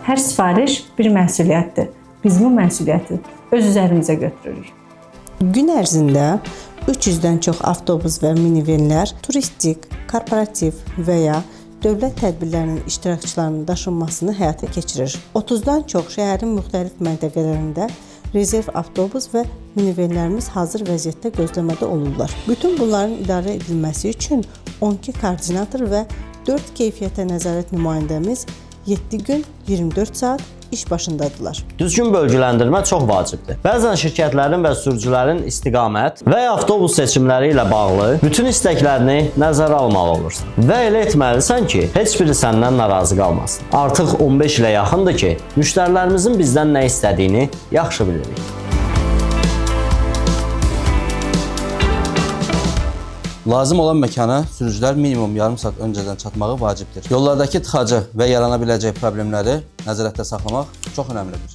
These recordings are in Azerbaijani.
Hər sifariş bir məsuliyyətdir. Biz bu məsuliyyəti öz üzərimizə götürürük. Gün ərzində 300-dən çox avtobus və minivenlər turistik, korporativ və ya dövlət tədbirlərinin iştirakçılarının daşınmasını həyata keçirir. 30-dan çox şəhərin müxtəlif məntəqələrində rezerv avtobus və minivenlərimiz hazır vəziyyətdə gözləmədə olurlar. Bütün bunların idarə edilməsi üçün 12 koordinator və 4 keyfiyyətə nəzarət nümayəndəmiz 7 gün 24 saat iş başındadılar. Düzgün bölgüləndirmə çox vacibdir. Bəzən şirkətlərin və sürücülərin istiqamət və ya avtobus seçimləri ilə bağlı bütün istəklərini nəzərə almalı olursan. Və elə etməlisən ki, heç biri səndən narazı qalmasın. Artıq 15 ilə yaxındır ki, müştərilərimizin bizdən nə istədiyini yaxşı bilirik. Lazım olan məkana sürücülər minimum yarım saat öncədən çatmağı vacibdir. Yollardakı tıxacı və yarana biləcək problemləri nəzarətdə saxlamaq çox önəmlidir.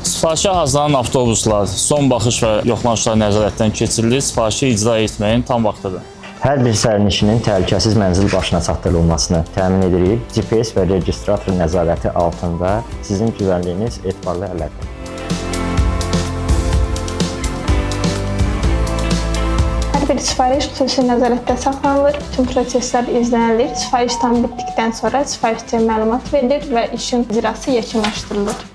Sifarişə hazırlanan avtobuslar son baxış və yoxlanışlar nəzarətdən keçirilir. Sifarişi icra etməyin tam vaxtıdır. Hər bir sərnişinin təhlükəsiz mənzil başına çatdırılmasını təmin edirik. GPS və registrator nəzarəti altında sizin güvənliyiniz etibarlı əlaqədir. Hər bir sifariş xüsusi nəzarətdə saxlanılır, bütün proseslər izlənilir. Sifariş tam bitdikdən sonra sifarişçiyə məlumat verilir və işin icrası yekunlaşdırılır.